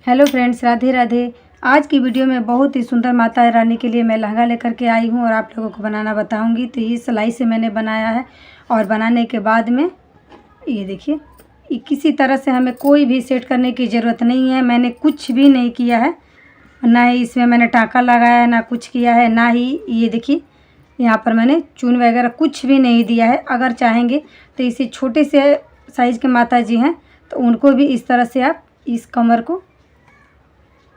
Hello friends, Radhe Radhe. आज की video में बहुत ही सुंदर माता रानी के लिए मैं लहंगा लेकर के आई हूँ और आप लोगों को बनाना बताऊँगी। तो ये सिलाई से मैंने बनाया है और बनाने के बाद में ये देखिए, किसी तरह से हमें कोई भी सेट करने की ज़रूरत नहीं है। मैंने कुछ भी नहीं किया है, ना ही इसमें मैंने टाँका लगाया है, ना कुछ किया है, ना ही ये देखिए यहाँ पर मैंने चून वगैरह कुछ भी नहीं दिया है। अगर चाहेंगे तो इसी छोटे से साइज़ के माता जी हैं तो उनको भी इस तरह से आप इस कमर को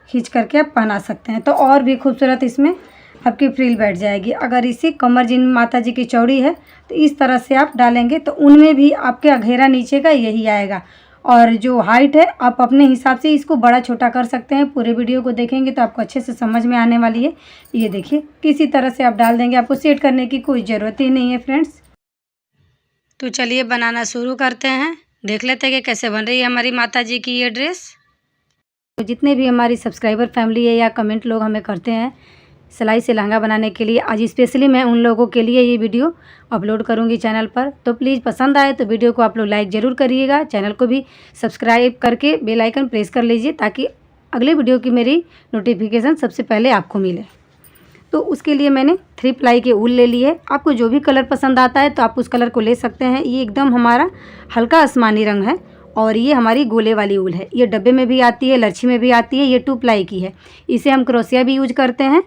खींच करके आप पहना सकते हैं, तो और भी खूबसूरत इसमें आपकी फ्रिल बैठ जाएगी। अगर इसी कमर जिन माता जी की चौड़ी है तो इस तरह से आप डालेंगे तो उनमें भी आपके घेरा नीचे का यही आएगा। और जो हाइट है आप अपने हिसाब से इसको बड़ा छोटा कर सकते हैं। पूरे वीडियो को देखेंगे तो आपको अच्छे से समझ में आने वाली है। ये देखिए किसी तरह से आप डाल देंगे, आपको सेट करने की कोई ज़रूरत ही नहीं है फ्रेंड्स। तो चलिए बनाना शुरू करते हैं। देख लेते हैं कि कैसे बन रही है हमारी माता जी की ये ड्रेस। तो जितने भी हमारी सब्सक्राइबर फैमिली है या कमेंट लोग हमें करते हैं सिलाई से लहंगा बनाने के लिए, आज स्पेशली मैं उन लोगों के लिए ये वीडियो अपलोड करूंगी चैनल पर। तो प्लीज़ पसंद आए तो वीडियो को आप लोग लाइक ज़रूर करिएगा, चैनल को भी सब्सक्राइब करके बेल आइकन प्रेस कर लीजिए ताकि अगले वीडियो की मेरी नोटिफिकेशन सबसे पहले आपको मिले। तो उसके लिए मैंने 3 प्लाई के ऊल ले ली है। आपको जो भी कलर पसंद आता है तो आप उस कलर को ले सकते हैं। ये एकदम हमारा हल्का आसमानी रंग है और ये हमारी गोले वाली ऊल है। ये डब्बे में भी आती है, लच्छी में भी आती है। ये 2 प्लाई की है। इसे हम क्रोशिया भी यूज करते हैं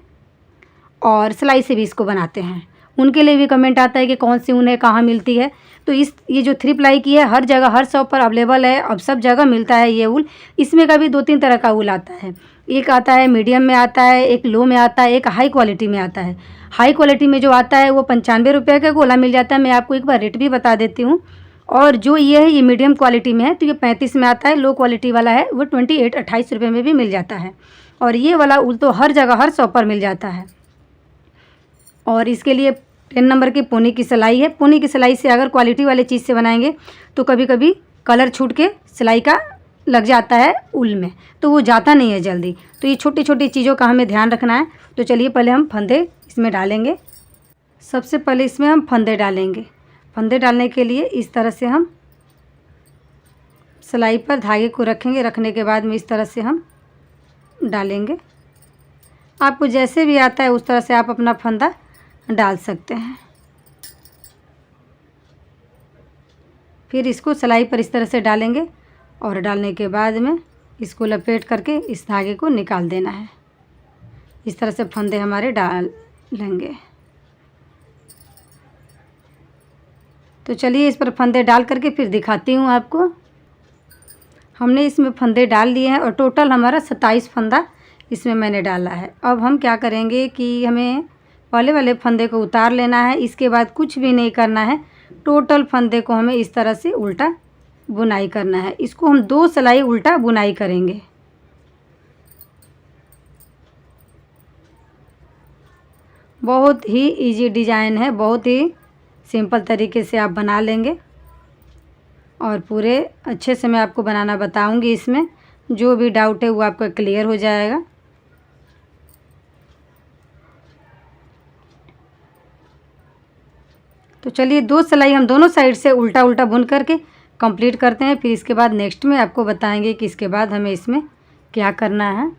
और सिलाई से भी इसको बनाते हैं। उनके लिए भी कमेंट आता है कि कौन सी ऊन है, कहाँ मिलती है। तो ये जो 3 प्लाई की है हर जगह हर शॉप पर अवेलेबल है, अब सब जगह मिलता है ये ऊल। इसमें का भी 2-3 तरह का ऊल आता है। एक आता है मीडियम में आता है, एक लो में आता है, एक हाई क्वालिटी में आता है। हाई क्वालिटी में जो आता है वो 95 रुपये का गोला मिल जाता है। मैं आपको एक बार रेट भी बता देती हूँ। और जो ये है ये मीडियम क्वालिटी में है तो ये 35 में आता है। लो क्वालिटी वाला है वो 28 रुपये में भी मिल जाता है। और ये वाला ऊल तो हर जगह हर शॉप पर मिल जाता है। और इसके लिए 10 नंबर की पोनी की सिलाई है। पोनी की सिलाई से अगर क्वालिटी वाले चीज़ से बनाएंगे तो कभी कभी कलर छूट के सिलाई का लग जाता है ऊल में, तो वो जाता नहीं है जल्दी। तो ये छोटी छोटी चीज़ों का हमें ध्यान रखना है। तो चलिए पहले हम फंदे इसमें डालेंगे। सबसे पहले इसमें हम फंदे डालेंगे। फंदे डालने के लिए इस तरह से हम सिलाई पर धागे को रखेंगे। रखने के बाद में इस तरह से हम डालेंगे। आपको जैसे भी आता है उस तरह से आप अपना फंदा डाल सकते हैं। फिर इसको सिलाई पर इस तरह से डालेंगे और डालने के बाद में इसको लपेट करके इस धागे को निकाल देना है। इस तरह से फंदे हमारे डाल लेंगे। तो चलिए इस पर फंदे डाल करके फिर दिखाती हूँ आपको। हमने इसमें फंदे डाल लिए हैं और टोटल हमारा 27 फंदा इसमें मैंने डाला है। अब हम क्या करेंगे कि हमें पहले वाले फंदे को उतार लेना है। इसके बाद कुछ भी नहीं करना है, टोटल फंदे को हमें इस तरह से उल्टा बुनाई करना है। इसको हम 2 सिलाई उल्टा बुनाई करेंगे। बहुत ही इजी डिज़ाइन है, बहुत ही सिंपल तरीके से आप बना लेंगे और पूरे अच्छे से मैं आपको बनाना बताऊंगी। इसमें जो भी डाउट है वो आपका क्लियर हो जाएगा। तो चलिए 2 सिलाई हम दोनों साइड से उल्टा उल्टा बुन करके कंप्लीट करते हैं। फिर इसके बाद नेक्स्ट में आपको बताएंगे कि इसके बाद हमें इसमें क्या करना है।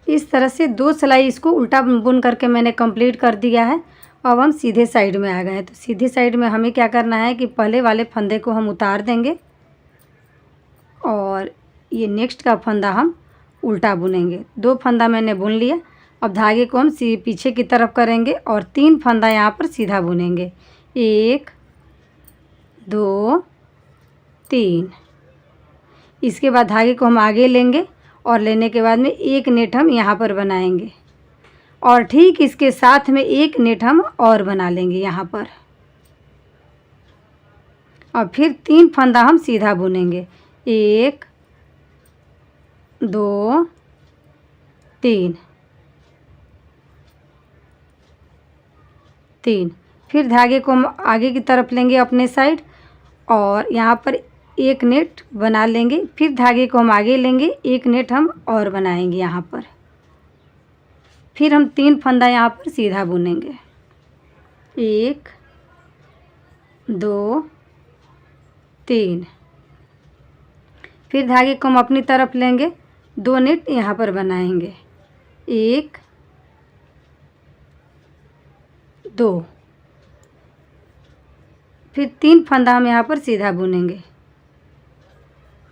इस तरह से 2 सिलाई इसको उल्टा बुन करके मैंने कंप्लीट कर दिया है। अब हम सीधे साइड में आ गए हैं। तो सीधे साइड में हमें क्या करना है कि पहले वाले फंदे को हम उतार देंगे और ये नेक्स्ट का फंदा हम उल्टा बुनेंगे। 2 फंदा मैंने बुन लिया। अब धागे को हम पीछे की तरफ करेंगे और 3 फंदा यहाँ पर सीधा बुनेंगे। 1 2 3। इसके बाद धागे को हम आगे लेंगे और लेने के बाद में एक नेट हम यहाँ पर बनाएंगे और ठीक इसके साथ में एक नेट हम और बना लेंगे यहाँ पर। और फिर 3 फंदा हम सीधा बुनेंगे। 1 2 3 3। फिर धागे को हम आगे की तरफ लेंगे अपने साइड और यहाँ पर एक नेट बना लेंगे। फिर धागे को हम आगे लेंगे, एक नेट हम और बनाएंगे यहाँ पर। फिर हम 3 फंदा यहाँ पर सीधा बुनेंगे। 1 2 3। फिर धागे को हम अपनी तरफ लेंगे, 2 नेट यहाँ पर बनाएंगे, 1 2, फिर 3 फंदा हम यहाँ पर सीधा बुनेंगे,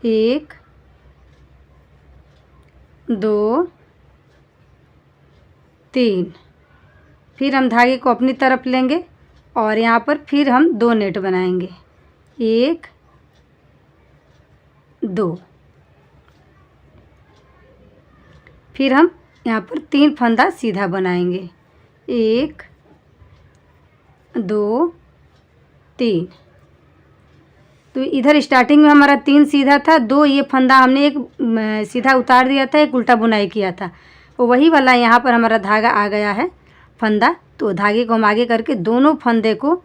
1 2 3। फिर हम धागे को अपनी तरफ लेंगे और यहाँ पर फिर हम 2 नेट बनाएंगे, 1 2। फिर हम यहाँ पर 3 फंदा सीधा बनाएंगे, 1 2 3। तो इधर स्टार्टिंग में हमारा 3 सीधा था, 2 ये फंदा हमने एक सीधा उतार दिया था, एक उल्टा बुनाई किया था, तो वही वाला यहाँ पर हमारा धागा आ गया है फंदा। तो धागे को हम आगे करके दोनों फंदे को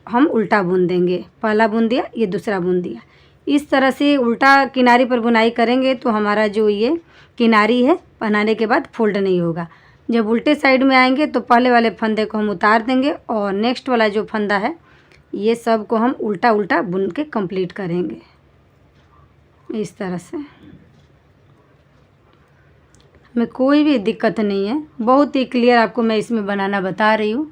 हम उल्टा बुन देंगे, पहला बुन दिया, ये दूसरा बुन दिया। इस तरह से उल्टा किनारी पर बुनाई करेंगे तो हमारा जो ये किनारी है बनाने के बाद फोल्ड नहीं होगा। जब उल्टे साइड में आएंगे तो पहले वाले फंदे को हम उतार देंगे और नेक्स्ट वाला जो फंदा है ये सब को हम उल्टा उल्टा बुन के कंप्लीट करेंगे इस तरह से। हमें कोई भी दिक्कत नहीं है, बहुत ही क्लियर आपको मैं इसमें बनाना बता रही हूँ।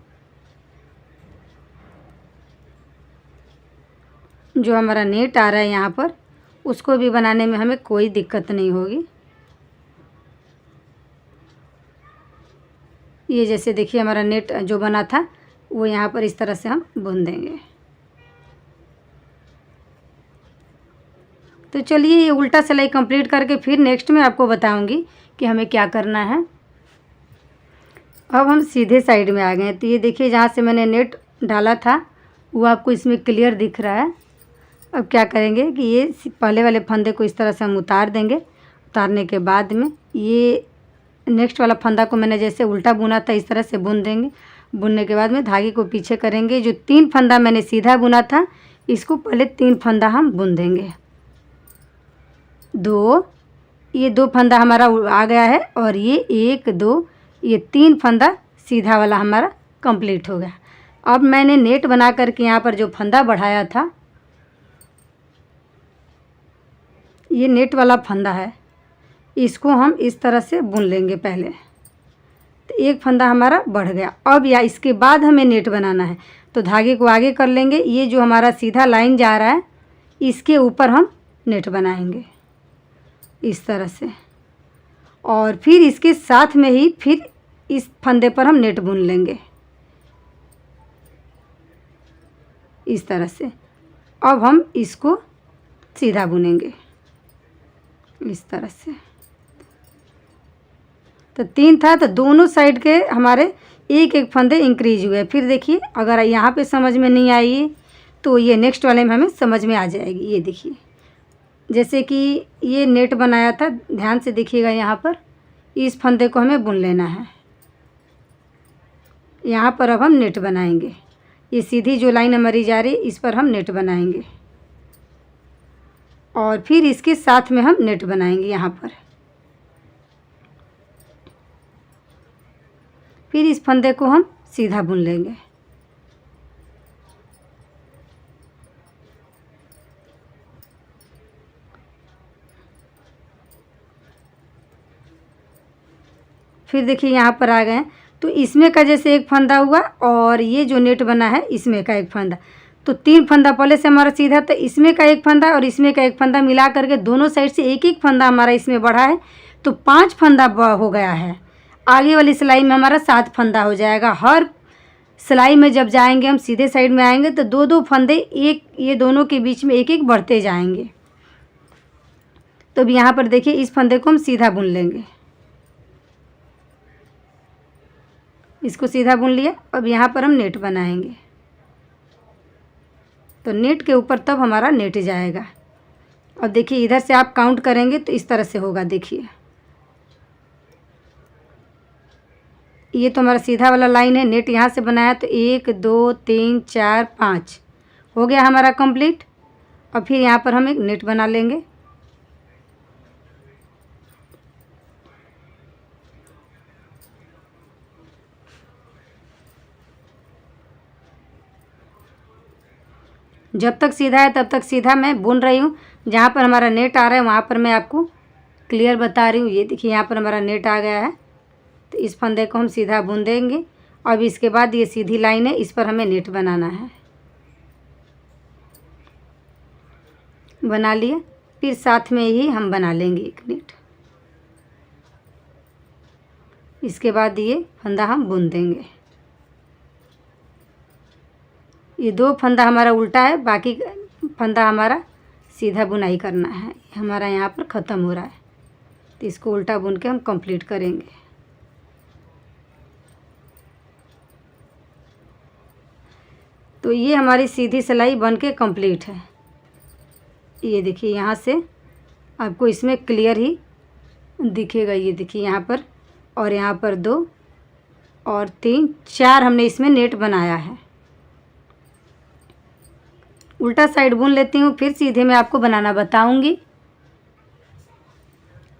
जो हमारा नेट आ रहा है यहाँ पर उसको भी बनाने में हमें कोई दिक्कत नहीं होगी। ये जैसे देखिए हमारा नेट जो बना था वो यहाँ पर इस तरह से हम बुन देंगे। तो चलिए ये उल्टा सिलाई कंप्लीट करके फिर नेक्स्ट में आपको बताऊंगी कि हमें क्या करना है। अब हम सीधे साइड में आ गए हैं। तो ये देखिए जहाँ से मैंने नेट डाला था वो आपको इसमें क्लियर दिख रहा है। अब क्या करेंगे कि ये पहले वाले फंदे को इस तरह से हम उतार देंगे। उतारने के बाद में ये नेक्स्ट वाला फंदा को मैंने जैसे उल्टा बुना था इस तरह से बुन देंगे। बुनने के बाद में धागे को पीछे करेंगे। जो 3 फंदा मैंने सीधा बुना था इसको पहले 3 फंदा हम बुन देंगे, 2, ये 2 फंदा हमारा आ गया है और ये 1 2, ये 3 फंदा सीधा वाला हमारा कंप्लीट हो गया। अब मैंने नेट बना करके यहाँ पर जो फंदा बढ़ाया था ये नेट वाला फंदा है, इसको हम इस तरह से बुन लेंगे पहले। तो 1 फंदा हमारा बढ़ गया। अब या इसके बाद हमें नेट बनाना है तो धागे को आगे कर लेंगे। ये जो हमारा सीधा लाइन जा रहा है इसके ऊपर हम नेट बनाएंगे इस तरह से, और फिर इसके साथ में ही फिर इस फंदे पर हम नेट बुन लेंगे इस तरह से। अब हम इसको सीधा बुनेंगे इस तरह से। तो 3 था तो दोनों साइड के हमारे एक एक फंदे इंक्रीज हुए। फिर देखिए अगर यहाँ पे समझ में नहीं आई तो ये नेक्स्ट वाले में हमें समझ में आ जाएगी। ये देखिए जैसे कि ये नेट बनाया था, ध्यान से देखिएगा, यहाँ पर इस फंदे को हमें बुन लेना है। यहाँ पर अब हम नेट बनाएंगे। ये सीधी जो लाइन हमारी जा रही है इस पर हम नेट बनाएंगे और फिर इसके साथ में हम नेट बनाएंगे यहाँ पर। फिर इस फंदे को हम सीधा बुन लेंगे। फिर देखिए यहाँ पर आ गए तो इसमें का जैसे एक फंदा हुआ और ये जो नेट बना है इसमें का एक फंदा, तो 3 फंदा पहले से हमारा सीधा, तो इसमें का एक फंदा और इसमें का एक फंदा मिला करके दोनों साइड से एक एक फंदा हमारा इसमें बढ़ा है तो 5 फंदा हो गया है। आगे वाली सिलाई में हमारा 7 फंदा हो जाएगा। हर सिलाई में जब जाएंगे हम सीधे साइड में आएंगे तो 2-2 फंदे एक ये दोनों के बीच में एक एक बढ़ते जाएंगे। तो अब यहाँ पर देखिए इस फंदे को हम सीधा बुन लेंगे, इसको सीधा बुन लिया। अब यहाँ पर हम नेट बनाएंगे तो नेट के ऊपर तब हमारा नेट जाएगा। अब देखिए इधर से आप काउंट करेंगे तो इस तरह से होगा। देखिए ये तो हमारा सीधा वाला लाइन है, नेट यहाँ से बनाया तो 1 2 3 4 5 हो गया हमारा कंप्लीट। और फिर यहाँ पर हम एक नेट बना लेंगे। जब तक सीधा है तब तक सीधा मैं बुन रही हूँ। जहाँ पर हमारा नेट आ रहा है वहाँ पर मैं आपको क्लियर बता रही हूँ। ये देखिए यहाँ पर हमारा नेट आ गया है, तो इस फंदे को हम सीधा बुन देंगे। अब इसके बाद ये सीधी लाइन है, इस पर हमें नेट बनाना है। बना लिए, फिर साथ में ही हम बना लेंगे एक नेट। इसके बाद ये फंदा हम बुन देंगे। ये 2 फंदा हमारा उल्टा है, बाकी फंदा हमारा सीधा बुनाई करना है। हमारा यहाँ पर ख़त्म हो रहा है, तो इसको उल्टा बुन के हम कंप्लीट करेंगे। तो ये हमारी सीधी सिलाई बन के कंप्लीट है। ये देखिए यहाँ से आपको इसमें क्लियर ही दिखेगा। ये देखिए यहाँ पर और यहाँ पर 2 और 3 4 हमने इसमें नेट बनाया है। उल्टा साइड बुन लेती हूँ, फिर सीधे मैं आपको बनाना बताऊँगी।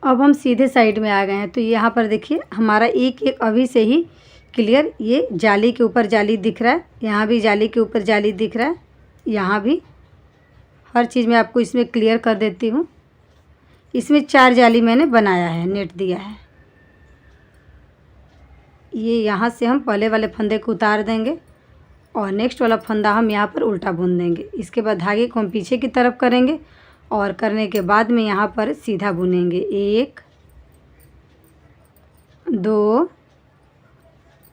अब हम सीधे साइड में आ गए हैं, तो यहाँ पर देखिए हमारा एक एक अभी से ही क्लियर, ये जाली के ऊपर जाली दिख रहा है, यहाँ भी जाली के ऊपर जाली दिख रहा है, यहाँ भी हर चीज़ मैं आपको इसमें क्लियर कर देती हूँ। इसमें 4 जाली मैंने बनाया है, नेट दिया है। ये यहाँ से हम पहले वाले फंदे को उतार देंगे और नेक्स्ट वाला फंदा हम यहाँ पर उल्टा बुन देंगे। इसके बाद धागे को हम पीछे की तरफ करेंगे और करने के बाद में यहाँ पर सीधा बुनेंगे। 1 2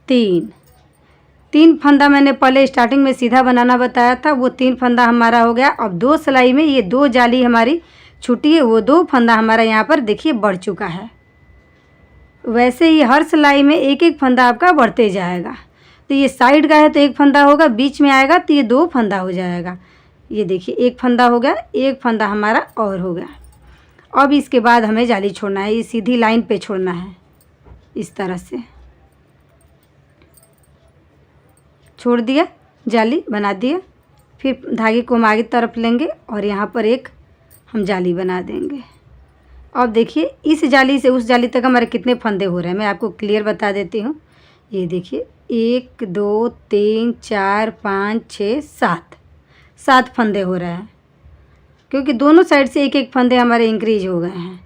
3 फंदा मैंने पहले स्टार्टिंग में सीधा बनाना बताया था, वो 3 फंदा हमारा हो गया। अब 2 सिलाई में ये 2 जाली हमारी छूटी है, वो 2 फंदा हमारा यहाँ पर देखिए बढ़ चुका है। वैसे ही हर सिलाई में एक एक फंदा आपका बढ़ते जाएगा। तो ये साइड का है तो 1 फंदा होगा, बीच में आएगा तो ये 2 फंदा हो जाएगा। ये देखिए 1 फंदा हो गया, 1 फंदा हमारा और हो गया। अब इसके बाद हमें जाली छोड़ना है, ये सीधी लाइन पे छोड़ना है। इस तरह से छोड़ दिया, जाली बना दिया। फिर धागे को हम आगे तरफ लेंगे और यहाँ पर एक हम जाली बना देंगे। अब देखिए इस जाली से उस जाली तक हमारे कितने फंदे हो रहे हैं मैं आपको क्लियर बता देती हूँ। ये देखिए 1 2 3 4 5 6 7 फंदे हो रहे हैं, क्योंकि दोनों साइड से एक एक फंदे हमारे इंक्रीज हो गए हैं।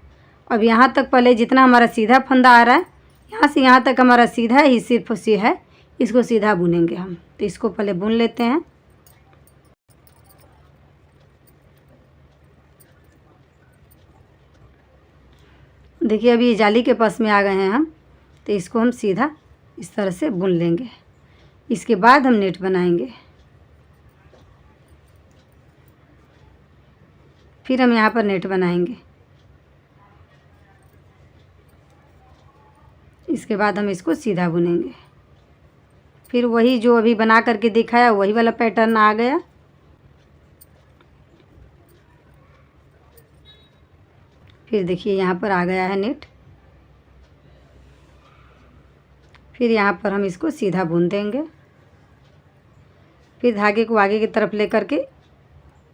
अब यहाँ तक पहले जितना हमारा सीधा फंदा आ रहा है, यहाँ से यहाँ तक हमारा सीधा ही सिर्फ सी है, इसको सीधा बुनेंगे हम। तो इसको पहले बुन लेते हैं। देखिए अभी ये जाली के पास में आ गए हैं हम, तो इसको हम सीधा इस तरह से बुन लेंगे। इसके बाद हम नेट बनाएंगे। फिर हम यहाँ पर नेट बनाएंगे। इसके बाद हम इसको सीधा बुनेंगे। फिर वही जो अभी बना करके दिखाया वही वाला पैटर्न आ गया। फिर देखिए यहाँ पर आ गया है नेट। फिर यहाँ पर हम इसको सीधा बुन देंगे। फिर धागे को आगे की तरफ लेकर के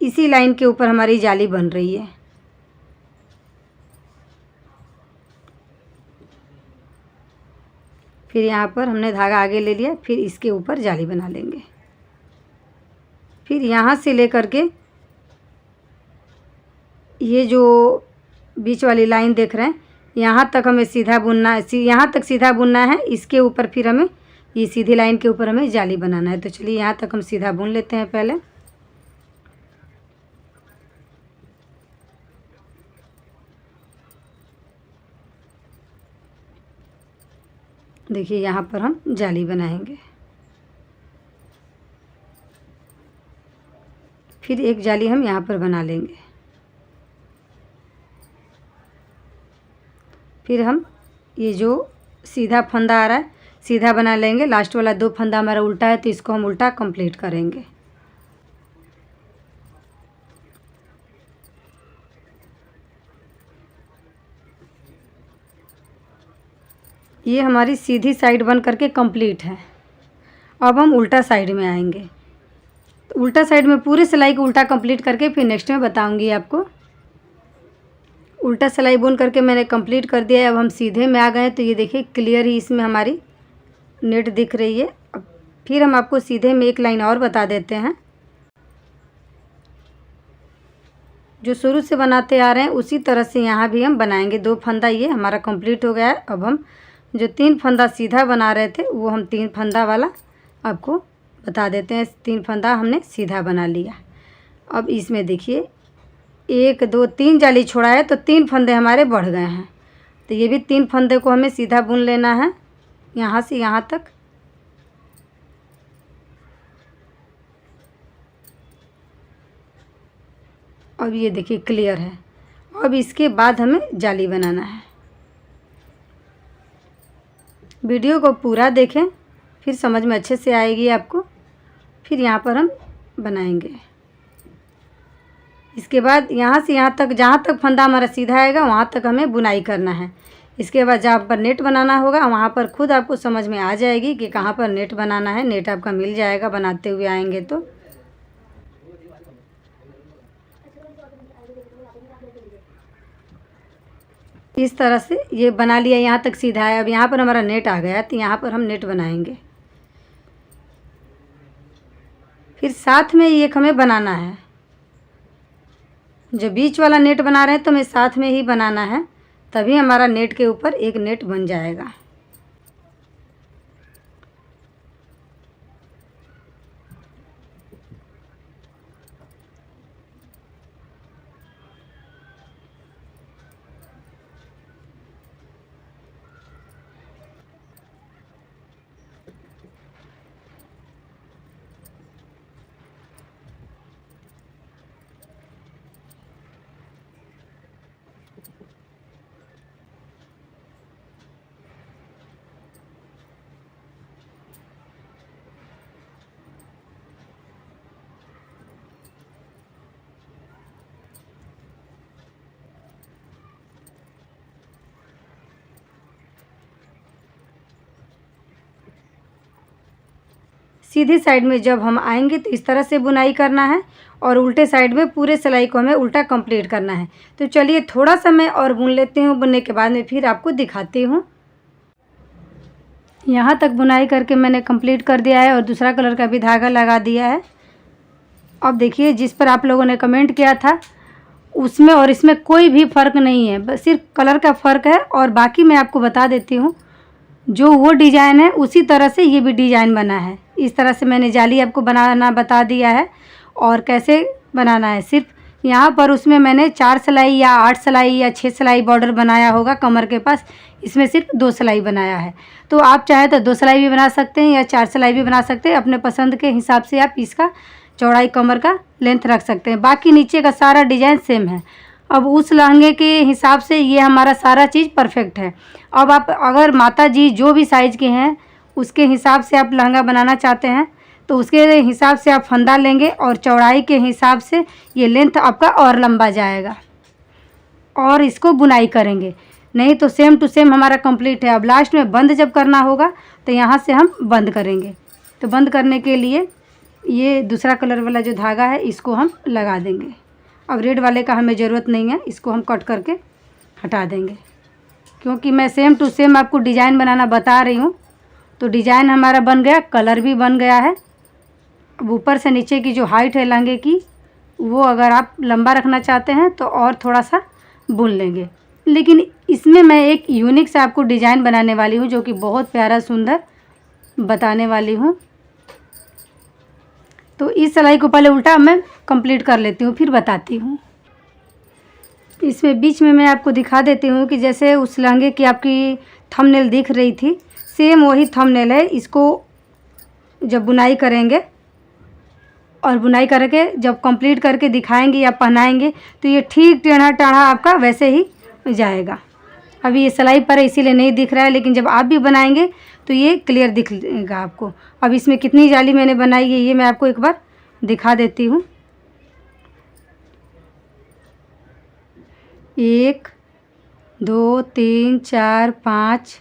इसी लाइन के ऊपर हमारी जाली बन रही है। फिर यहाँ पर हमने धागा आगे ले लिया, फिर इसके ऊपर जाली बना लेंगे। फिर यहाँ से लेकर के ये जो बीच वाली लाइन देख रहे हैं, यहाँ तक हमें सीधा बुनना है, यहाँ तक सीधा बुनना है। इसके ऊपर फिर हमें ये सीधी लाइन के ऊपर हमें जाली बनाना है। तो चलिए यहाँ तक हम सीधा बुन लेते हैं पहले। देखिए यहाँ पर हम जाली बनाएंगे। फिर एक जाली हम यहाँ पर बना लेंगे। फिर हम ये जो सीधा फंदा आ रहा है सीधा बना लेंगे। लास्ट वाला 2 फंदा हमारा उल्टा है, तो इसको हम उल्टा कंप्लीट करेंगे। ये हमारी सीधी साइड बन करके कंप्लीट है। अब हम उल्टा साइड में आएंगे। तो उल्टा साइड में पूरे सिलाई को उल्टा कंप्लीट करके फिर नेक्स्ट में बताऊंगी आपको। उल्टा सिलाई बुन करके मैंने कंप्लीट कर दिया है। अब हम सीधे में आ गए। तो ये देखिए क्लियर ही इसमें हमारी नेट दिख रही है। अब फिर हम आपको सीधे में एक लाइन और बता देते हैं। जो शुरू से बनाते आ रहे हैं उसी तरह से यहाँ भी हम बनाएंगे। 2 फंदा ये हमारा कंप्लीट हो गया है। अब हम जो 3 फंदा सीधा बना रहे थे वो हम 3 फंदा वाला आपको बता देते हैं। 3 फंदा हमने सीधा बना लिया। अब इसमें देखिए 1 2 3 जाली छोड़ा है तो 3 फंदे हमारे बढ़ गए हैं। तो ये भी 3 फंदे को हमें सीधा बुन लेना है यहाँ से यहाँ तक। अब ये देखिए क्लियर है। अब इसके बाद हमें जाली बनाना है। वीडियो को पूरा देखें फिर समझ में अच्छे से आएगी आपको। फिर यहाँ पर हम बनाएंगे। इसके बाद यहाँ से यहाँ तक जहाँ तक फंदा हमारा सीधा आएगा वहाँ तक हमें बुनाई करना है। इसके बाद जहाँ पर नेट बनाना होगा वहाँ पर खुद आपको समझ में आ जाएगी कि कहाँ पर नेट बनाना है। नेट आपका मिल जाएगा बनाते हुए आएंगे तो। इस तरह से ये बना लिया, यहाँ तक सीधा है। अब यहाँ पर हमारा नेट आ गया तो यहाँ पर हम नेट बनाएंगे। फिर साथ में एक हमें बनाना है। जो बीच वाला नेट बना रहे हैं तो हमें साथ में ही बनाना है, तभी हमारा नेट के ऊपर एक नेट बन जाएगा। सीधी साइड में जब हम आएंगे तो इस तरह से बुनाई करना है और उल्टे साइड में पूरे सिलाई को हमें उल्टा कंप्लीट करना है। तो चलिए थोड़ा सा मैं और बुन लेती हूँ। बुनने के बाद में फिर आपको दिखाती हूँ। यहाँ तक बुनाई करके मैंने कंप्लीट कर दिया है और दूसरा कलर का भी धागा लगा दिया है। अब देखिए जिस पर आप लोगों ने कमेंट किया था उसमें और इसमें कोई भी फ़र्क नहीं है, बस सिर्फ कलर का फ़र्क है। और बाकी मैं आपको बता देती हूँ, जो वो डिज़ाइन है उसी तरह से ये भी डिज़ाइन बना है। इस तरह से मैंने जाली आपको बनाना बता दिया है और कैसे बनाना है। सिर्फ यहाँ पर उसमें मैंने 4 सिलाई या 8 सिलाई या 6 सिलाई बॉर्डर बनाया होगा कमर के पास, इसमें सिर्फ 2 सिलाई बनाया है। तो आप चाहे तो 2 सिलाई भी बना सकते हैं या 4 सिलाई भी बना सकते हैं। अपने पसंद के हिसाब से आप इसका चौड़ाई कमर का लेंथ रख सकते हैं। बाकी नीचे का सारा डिज़ाइन सेम है। अब उस लहंगे के हिसाब से ये हमारा सारा चीज़ परफेक्ट है। अब आप अगर माता जी जो भी साइज़ के हैं उसके हिसाब से आप लहंगा बनाना चाहते हैं तो उसके हिसाब से आप फंदा लेंगे और चौड़ाई के हिसाब से ये लेंथ आपका और लंबा जाएगा और इसको बुनाई करेंगे। नहीं तो सेम टू सेम हमारा कंप्लीट है। अब लास्ट में बंद जब करना होगा तो यहाँ से हम बंद करेंगे। तो बंद करने के लिए ये दूसरा कलर वाला जो धागा है इसको हम लगा देंगे। अब रेड वाले का हमें ज़रूरत नहीं है, इसको हम कट करके हटा देंगे क्योंकि मैं सेम टू सेम आपको डिज़ाइन बनाना बता रही हूँ। तो डिज़ाइन हमारा बन गया, कलर भी बन गया है। अब ऊपर से नीचे की जो हाइट है लहंगे की वो अगर आप लंबा रखना चाहते हैं तो और थोड़ा सा बुन लेंगे। लेकिन इसमें मैं एक यूनिक सा आपको डिज़ाइन बनाने वाली हूँ जो कि बहुत प्यारा सुंदर बताने वाली हूँ। तो इस सिलाई को पहले उल्टा मैं कंप्लीट कर लेती हूँ फिर बताती हूँ। इसमें बीच में मैं आपको दिखा देती हूँ कि जैसे उस लहंगे की आपकी थंबनेल दिख रही थी सेम वही थंबनेल है। इसको जब बुनाई करेंगे और बुनाई करके जब कंप्लीट करके दिखाएंगे या पहनाएंगे तो ये ठीक टेढ़ा टेढ़ा आपका वैसे ही जाएगा। अभी ये सिलाई पर है इसीलिए नहीं दिख रहा है, लेकिन जब आप भी बनाएंगे तो ये क्लियर दिखेगा आपको। अब इसमें कितनी जाली मैंने बनाई है ये मैं आपको एक बार दिखा देती हूँ। 1 2 3 4 5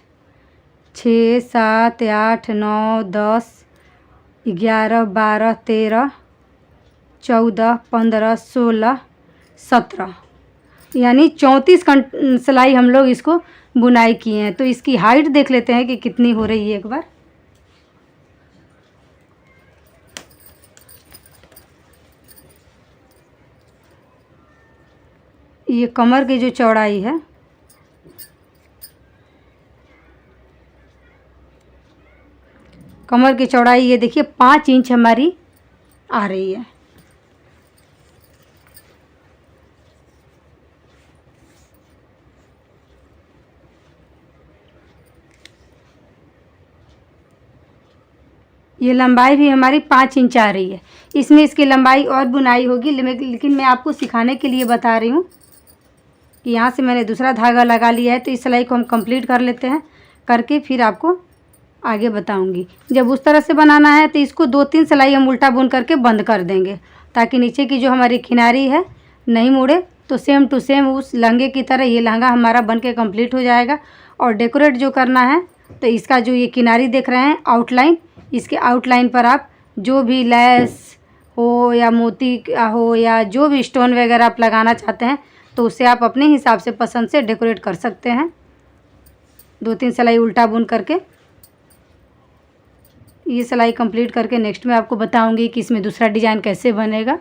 6 7 8 9 10 11 12 13 14 15 16 17 यानी 34 सिलाई हम लोग इसको बुनाई किए हैं। तो इसकी हाइट देख लेते हैं कि कितनी हो रही है एक बार। ये कमर की जो चौड़ाई है, कमर की चौड़ाई ये देखिए 5 इंच हमारी आ रही है। ये लंबाई भी हमारी 5 इंच आ रही है। इसमें इसकी लंबाई और बुनाई होगी, लेकिन मैं आपको सिखाने के लिए बता रही हूँ कि यहाँ से मैंने दूसरा धागा लगा लिया है। तो इस सिलाई को हम कंप्लीट कर लेते हैं, करके फिर आपको आगे बताऊँगी। जब उस तरह से बनाना है तो इसको 2-3 सिलाई हम उल्टा बुन करके बंद कर देंगे, ताकि नीचे की जो हमारी किनारी है नहीं मुड़े। तो सेम टू सेम उस लहंगे की तरह ये लहंगा हमारा बन के कम्प्लीट हो जाएगा। और डेकोरेट जो करना है, तो इसका जो ये किनारी देख रहे हैं आउटलाइन, इसके आउटलाइन पर आप जो भी लैस हो या मोती हो या जो भी स्टोन वगैरह आप लगाना चाहते हैं, तो उसे आप अपने हिसाब से पसंद से डेकोरेट कर सकते हैं। 2-3 सिलाई उल्टा बुन करके ये सिलाई कंप्लीट करके नेक्स्ट में आपको बताऊंगी कि इसमें दूसरा डिज़ाइन कैसे बनेगा।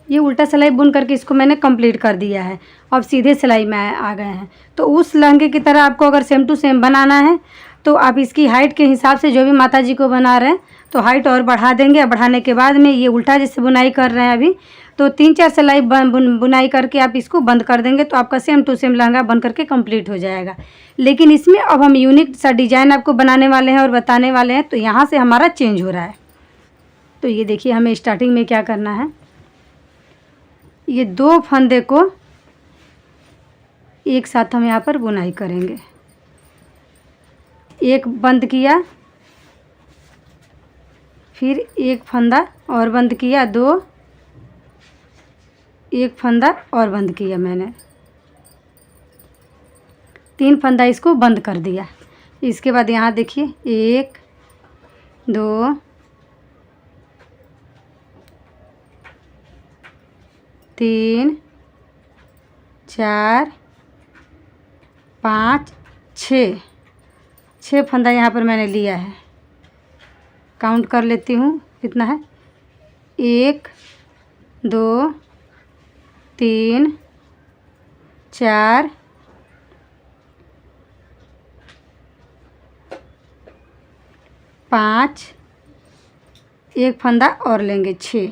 ये उल्टा सिलाई बुन करके इसको मैंने कंप्लीट कर दिया है। अब सीधे सिलाई में आ गए हैं। तो उस लहंगे की तरह आपको अगर सेम टू सेम बनाना है, तो आप इसकी हाइट के हिसाब से जो भी माता जी को बना रहे हैं, तो हाइट और बढ़ा देंगे। बढ़ाने के बाद में ये उल्टा जैसे बुनाई कर रहे हैं अभी, तो 3-4 सिलाई बुनाई करके आप इसको बंद कर देंगे, तो आपका सेम टू सेम लहंगा बन करके कंप्लीट हो जाएगा। लेकिन इसमें अब हम यूनिक सा डिज़ाइन आपको बनाने वाले हैं और बताने वाले हैं। तो यहाँ से हमारा चेंज हो रहा है। तो ये देखिए, हमें स्टार्टिंग में क्या करना है, ये 2 फंदे को एक साथ हम यहाँ पर बुनाई करेंगे। एक बंद किया, फिर एक फंदा और बंद किया, 2, एक फंदा और बंद किया मैंने, 3 फंदा इसको बंद कर दिया। इसके बाद यहाँ देखिए 1 2 3 4 5 6 फंदा यहाँ पर मैंने लिया है। काउंट कर लेती हूँ कितना है, 1 2 3 4 5, एक फंदा और लेंगे 6।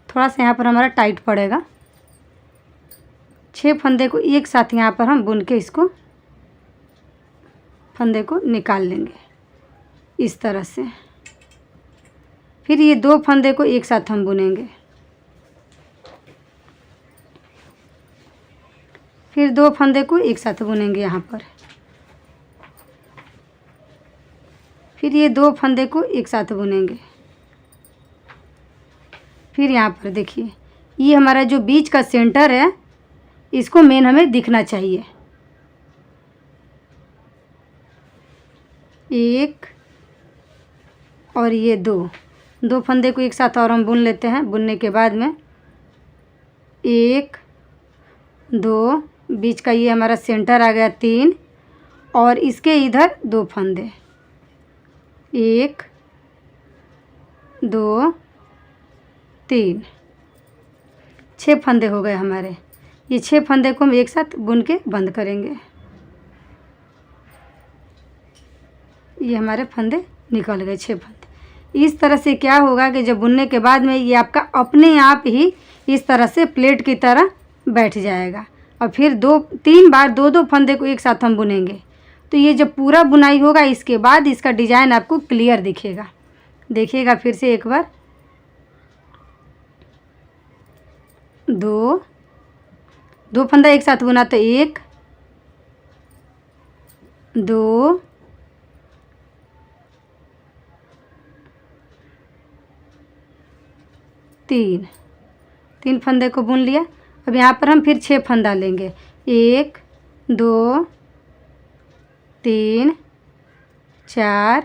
थोड़ा सा यहाँ पर हमारा टाइट पड़ेगा। 6 फंदे को एक साथ यहाँ पर हम बुन के इसको फंदे को निकाल लेंगे इस तरह से। फिर ये 2 फंदे को एक साथ हम बुनेंगे, फिर 2 फंदे को एक साथ बुनेंगे यहाँ पर, फिर ये 2 फंदे को एक साथ बुनेंगे। फिर यहाँ पर देखिए, ये हमारा जो बीच का सेंटर है, इसको मेन हमें दिखना चाहिए। 1 और ये 2 फंदे को एक साथ और हम बुन लेते हैं। बुनने के बाद में 1 2, बीच का ये हमारा सेंटर आ गया 3, और इसके इधर 2 फंदे, 1 2 3, 6 फंदे हो गए हमारे। ये 6 फंदे को हम एक साथ बुन के बंद करेंगे। ये हमारे फंदे निकल गए 6 फंदे। इस तरह से क्या होगा कि जब बुनने के बाद में ये आपका अपने आप ही इस तरह से प्लेट की तरह बैठ जाएगा। और फिर 2-3 बार 2-2 फंदे को एक साथ हम बुनेंगे। तो ये जब पूरा बुनाई होगा, इसके बाद इसका डिज़ाइन आपको क्लियर दिखेगा। देखिएगा फिर से एक बार, 2 फंदा एक साथ बुना, तो 1 2 3 फंदे को बुन लिया। अब यहाँ पर हम फिर 6 फंदा लेंगे, 1 2 3 4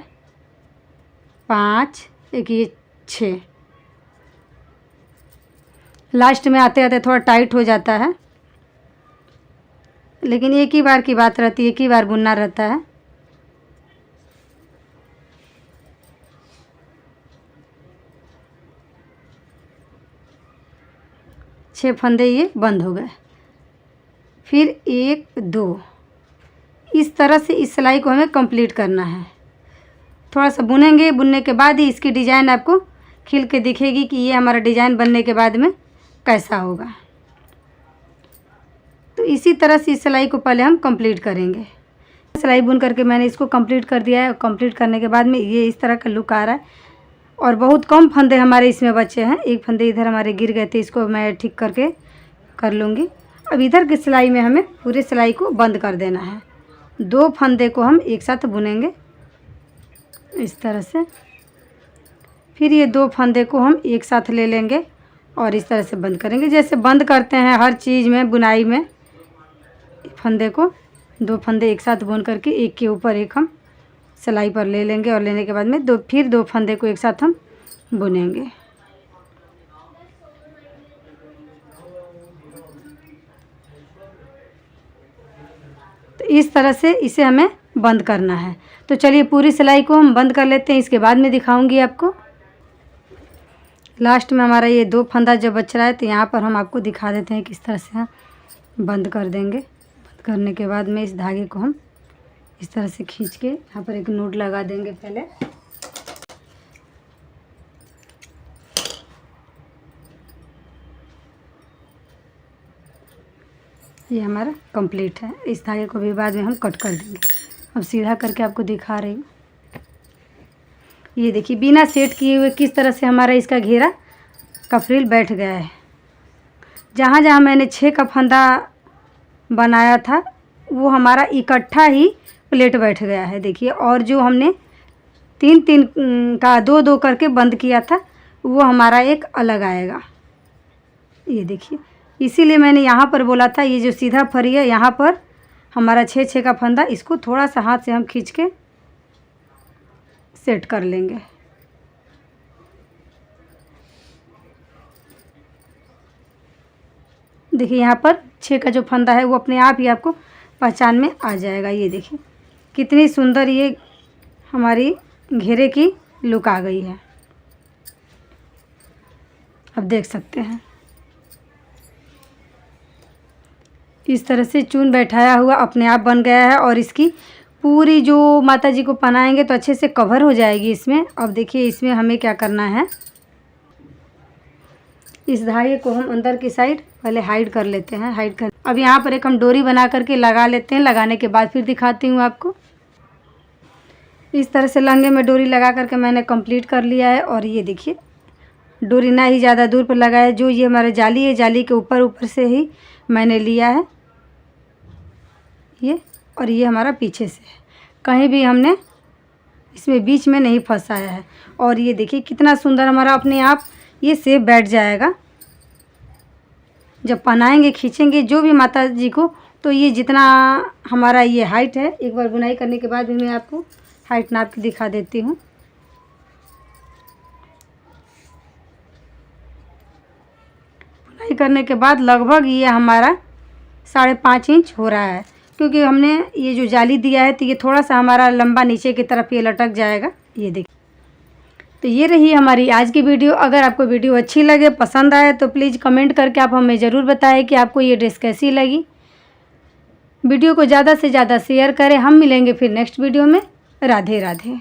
5, एक ये 6। लास्ट में आते आते थोड़ा टाइट हो जाता है, लेकिन एक ही बार की बात रहती है, एक ही बार बुनना रहता है। 6 फंदे ये बंद हो गए। फिर 1 2 इस तरह से इस सिलाई को हमें कंप्लीट करना है। थोड़ा सा बुनेंगे, बुनने के बाद ही इसकी डिज़ाइन आपको खिल के दिखेगी कि ये हमारा डिज़ाइन बनने के बाद में कैसा होगा। तो इसी तरह से इस सिलाई को पहले हम कंप्लीट करेंगे। सिलाई बुन करके मैंने इसको कंप्लीट कर दिया है। कंप्लीट करने के बाद में ये इस तरह का लुक आ रहा है और बहुत कम फंदे हमारे इसमें बचे हैं। एक फंदे इधर हमारे गिर गए थे, इसको मैं ठीक करके कर लूँगी। अब इधर की सिलाई में हमें पूरे सिलाई को बंद कर देना है। 2 फंदे को हम एक साथ बुनेंगे इस तरह से। फिर ये 2 फंदे को हम एक साथ ले लेंगे और इस तरह से बंद करेंगे, जैसे बंद करते हैं हर चीज़ में बुनाई में। फंदे को 2 फंदे एक साथ बुन करके एक के ऊपर एक हम सिलाई पर ले लेंगे और लेने के बाद में फिर 2 फंदे को एक साथ हम बुनेंगे। तो इस तरह से इसे हमें बंद करना है। तो चलिए पूरी सिलाई को हम बंद कर लेते हैं, इसके बाद में दिखाऊंगी आपको। लास्ट में हमारा ये 2 फंदा जब बच रहा है तो यहाँ पर हम आपको दिखा देते हैं किस तरह से हम बंद कर देंगे। बंद करने के बाद में इस धागे को हम इस तरह से खींच के यहाँ पर एक नोट लगा देंगे पहले। ये हमारा कंप्लीट है। इस धागे को भी बाद में हम कट कर देंगे। अब सीधा करके आपको दिखा रही हूँ। ये देखिए बिना सेट किए हुए किस तरह से हमारा इसका घेरा का फ्रिल बैठ गया है। जहाँ जहाँ मैंने 6 का फंदा बनाया था वो हमारा इकट्ठा ही प्लेट बैठ गया है देखिए। और जो हमने 3-3 का 2-2 करके बंद किया था वो हमारा एक अलग आएगा। ये देखिए, इसीलिए मैंने यहाँ पर बोला था ये जो सीधा फरी है यहाँ पर हमारा 6-6 का फंदा, इसको थोड़ा सा हाथ से हम खींच के सेट कर लेंगे। देखिए यहाँ पर 6 का जो फंदा है वो अपने आप ही आपको पहचान में आ जाएगा। ये देखिए कितनी सुंदर ये हमारी घेरे की लुक आ गई है। अब देख सकते हैं इस तरह से चून बैठाया हुआ अपने आप बन गया है और इसकी पूरी जो माता जी को पहनाएंगे तो अच्छे से कवर हो जाएगी इसमें। अब देखिए इसमें हमें क्या करना है, इस धागे को हम अंदर की साइड पहले हाइड कर लेते हैं। हाइड कर अब यहाँ पर एक हम डोरी बना करके लगा लेते हैं। लगाने के बाद फिर दिखाती हूँ आपको। इस तरह से लहंगे में डोरी लगा करके मैंने कंप्लीट कर लिया है। और ये देखिए डोरी ना ही ज़्यादा दूर पर लगाया, जो ये हमारा जाली है जाली के ऊपर से ही मैंने लिया है ये। और ये हमारा पीछे से है, कहीं भी हमने इसमें बीच में नहीं फंसाया है। और ये देखिए कितना सुंदर हमारा अपने आप ये सेप बैठ जाएगा। जब पहनाएंगे खींचेंगे जो भी माता जी को, तो ये जितना हमारा ये हाइट है, एक बार बुनाई करने के बाद भी मैं आपको हाइट नाप के दिखा देती हूँ। बुनाई करने के बाद लगभग ये हमारा 5.5 इंच हो रहा है, क्योंकि हमने ये जो जाली दिया है तो ये थोड़ा सा हमारा लंबा नीचे की तरफ ये लटक जाएगा। ये देखिए, तो ये रही हमारी आज की वीडियो। अगर आपको वीडियो अच्छी लगे, पसंद आए तो प्लीज़ कमेंट करके आप हमें ज़रूर बताएं कि आपको ये ड्रेस कैसी लगी। वीडियो को ज़्यादा से ज़्यादा शेयर करें। हम मिलेंगे फिर नेक्स्ट वीडियो में। राधे राधे।